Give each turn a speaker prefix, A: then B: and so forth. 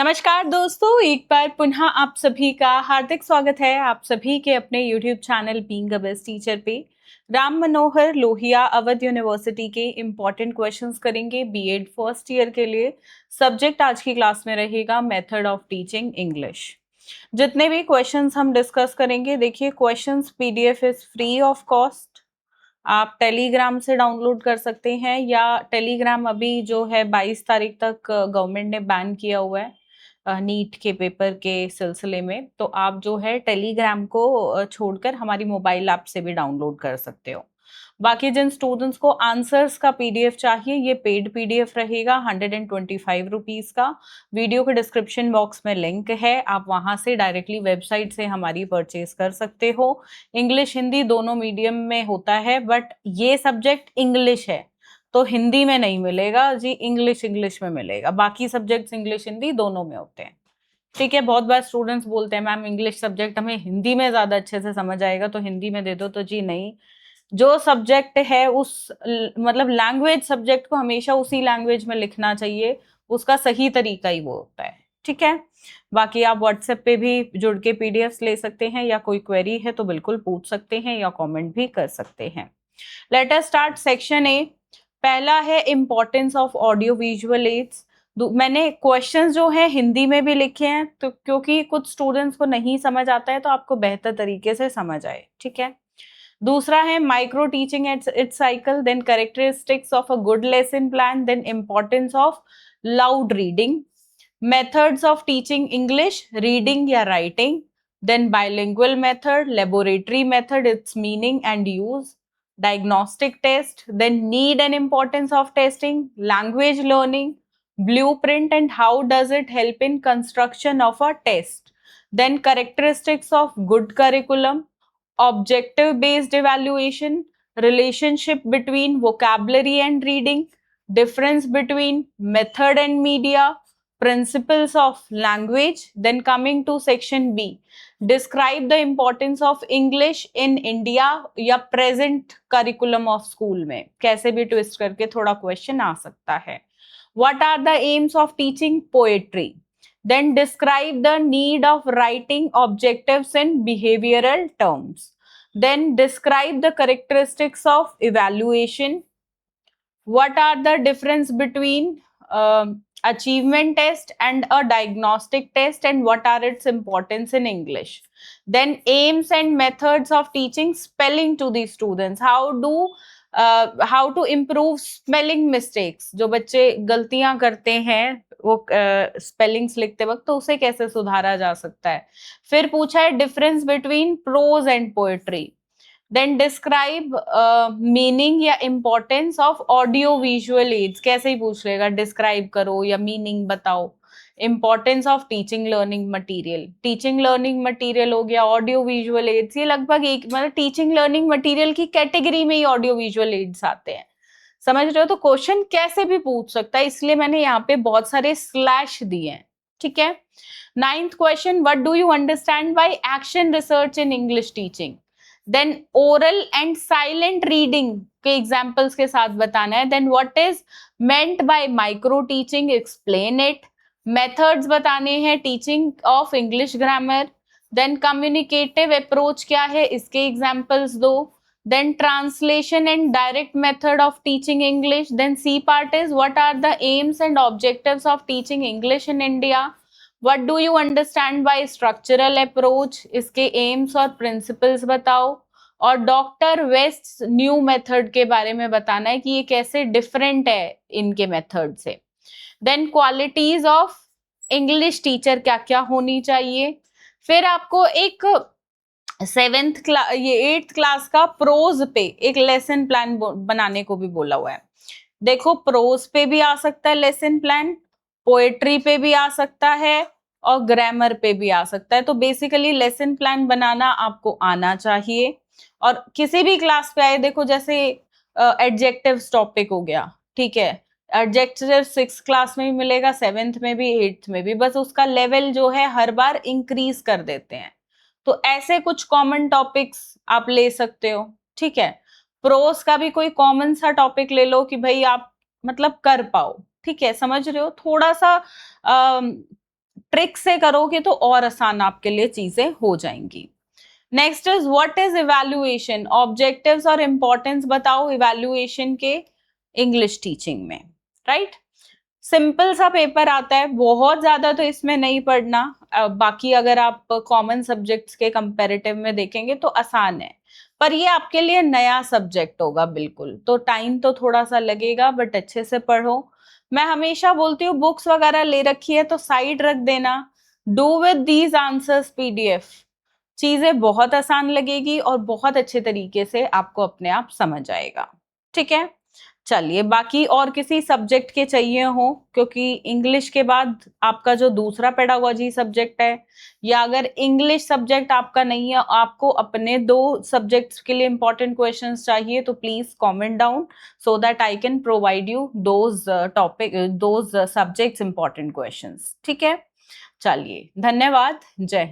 A: नमस्कार दोस्तों, एक बार पुनः आप सभी का हार्दिक स्वागत है आप सभी के अपने YouTube channel being a best teacher पे। राम मनोहर लोहिया अवध यूनिवर्सिटी के इम्पॉर्टेंट क्वेश्चंस करेंगे बीएड फर्स्ट ईयर के लिए। सब्जेक्ट आज की क्लास में रहेगा मेथड ऑफ टीचिंग इंग्लिश। जितने भी क्वेश्चंस हम डिस्कस करेंगे, देखिए questions PDF is free of cost. आप टेलीग्राम से डाउनलोड कर सकते हैं या टेलीग्राम अभी जो है 22 तारीख तक गवर्नमेंट ने बैन किया हुआ है नीट के पेपर के सिलसिले में। तो आप जो है टेलीग्राम को छोड़कर हमारी मोबाइल ऐप से भी डाउनलोड कर सकते हो। बाकी जिन स्टूडेंट्स को आंसर्स का पीडीएफ चाहिए, ये पेड पीडीएफ रहेगा 125 रुपीज का। वीडियो के डिस्क्रिप्शन बॉक्स में लिंक है, आप वहां से डायरेक्टली वेबसाइट से हमारी परचेज कर सकते हो। इंग्लिश हिंदी दोनों मीडियम में होता है, बट ये सब्जेक्ट इंग्लिश है तो हिंदी में नहीं मिलेगा जी, इंग्लिश में मिलेगा। बाकी सब्जेक्ट्स इंग्लिश हिंदी दोनों में होते हैं। ठीक है, बहुत बार स्टूडेंट्स बोलते हैं मैम इंग्लिश सब्जेक्ट हमें हिंदी में ज्यादा अच्छे से समझ आएगा तो हिंदी में दे दो। तो जी नहीं, जो सब्जेक्ट है उस मतलब लैंग्वेज सब्जेक्ट को हमेशा उसी लैंग्वेज में लिखना चाहिए, उसका सही तरीका ही वो होता है। ठीक है, बाकी आप व्हाट्सएप पे भी जुड़ के पीडीएफ्स ले सकते हैं या कोई क्वेरी है तो बिल्कुल पूछ सकते हैं या कमेंट भी कर सकते हैं। Let us start section A. पहला है importance of audio visual ads. मैंने क्वेश्चंस जो है हिंदी में भी लिखे हैं तो क्योंकि कुछ स्टूडेंट्स को नहीं समझ आता है तो आपको बेहतर तरीके से समझ आए। ठीक है, दूसरा है micro teaching its cycle, then characteristics of a good lesson plan, then importance of loud reading, methods of teaching English reading या writing, then bilingual method, laboratory method, its meaning and use, diagnostic test, then need and importance of testing, language learning, blueprint and how does it help in construction of a test, then characteristics of good curriculum, objective based evaluation, relationship between vocabulary and reading, difference between method and media, principles of language. Then coming to section B, describe the importance of English in India या present curriculum of school में, कैसे भी twist करके थोड़ा question आ सकता है। What are the aims of teaching poetry? Then describe the need of writing objectives in behavioral terms. Then describe the characteristics of evaluation. What are the difference between achievement test and a diagnostic test and what are its importance in English? Then aims and methods of teaching spelling to the students. How to improve spelling mistakes, जो बच्चे गलतियां करते हैं वो spellings लिखते वक्त, तो उसे कैसे सुधारा जा सकता है। फिर पूछा है difference between prose and poetry. Then describe meaning या importance of audio visual aids, कैसे ही पूछ लेगा, डिस्क्राइब करो या मीनिंग बताओ। Importance of teaching learning material, teaching learning material हो गया, ऑडियो विजुअल एड्स, ये लगभग एक मतलब टीचिंग लर्निंग मटेरियल की कैटेगरी में ही ऑडियो विजुअल एड्स आते हैं। समझ रहे हो, तो क्वेश्चन कैसे भी पूछ सकता है, इसलिए मैंने यहाँ पे बहुत सारे स्लैश दिए हैं। ठीक है, 9th question, what do you understand by action research in English teaching. Then oral and silent reading के एग्जाम्पल्स के साथ बताना है। Then what is meant by micro teaching, explain it. Methods बताने हैं teaching of English grammar. Then communicative approach क्या है, इसके एग्जाम्पल्स दो। Then translation and direct method of teaching English. Then C part is what are the aims and objectives of teaching English in India. What do you understand by structural approach, इसके aims और principles बताओ। और doctor waste new method के बारे में बताना है कि ये कैसे डिफरेंट है इनके मेथड से। Then qualities of English teacher क्या क्या होनी चाहिए। फिर आपको एक 8th क्लास का प्रोज पे एक लेसन प्लान बनाने को भी बोला हुआ है। देखो प्रोज पे भी आ सकता है लेसन प्लान, पोएट्री पे भी आ सकता है और ग्रामर पे भी आ सकता है। तो बेसिकली लेसन प्लान बनाना आपको आना चाहिए। और किसी भी क्लास पे आए, देखो जैसे एडजेक्टिव्स टॉपिक हो गया, ठीक है, एडजेक्टिव 6th क्लास में भी मिलेगा, 7th में भी, 8th में भी, बस उसका लेवल जो है हर बार इंक्रीज कर देते हैं। तो ऐसे कुछ कॉमन टॉपिक्स आप ले सकते हो। ठीक है, प्रोस का भी कोई कॉमन सा टॉपिक ले लो कि भाई आप मतलब कर पाओ। ठीक है, समझ रहे हो, थोड़ा सा ट्रिक से करोगे तो और आसान आपके लिए चीजें हो जाएंगी। Next is what is evaluation, objectives और इंपॉर्टेंस बताओ इवैल्यूएशन के इंग्लिश टीचिंग में, राइट। सिंपल सा पेपर आता है, बहुत ज्यादा तो इसमें नहीं पढ़ना। बाकी अगर आप कॉमन सब्जेक्ट्स के कंपैरेटिव में देखेंगे तो आसान है, पर ये आपके लिए नया सब्जेक्ट होगा बिल्कुल, तो टाइम तो थोड़ा सा लगेगा, बट अच्छे से पढ़ो। मैं हमेशा बोलती हूँ बुक्स वगैरह ले रखी है तो साइड रख देना, do with these answers PDF, चीजें बहुत आसान लगेगी और बहुत अच्छे तरीके से आपको अपने आप समझ आएगा, ठीक है। चलिए, बाकी और किसी सब्जेक्ट के चाहिए हो, क्योंकि इंग्लिश के बाद आपका जो दूसरा पेडागोजी सब्जेक्ट है, या अगर इंग्लिश सब्जेक्ट आपका नहीं है, आपको अपने 2 सब्जेक्ट्स के लिए इंपॉर्टेंट क्वेश्चंस चाहिए, तो please comment down so that I can provide you those subjects important questions, ठीक है। चलिए, धन्यवाद, जय हिंद।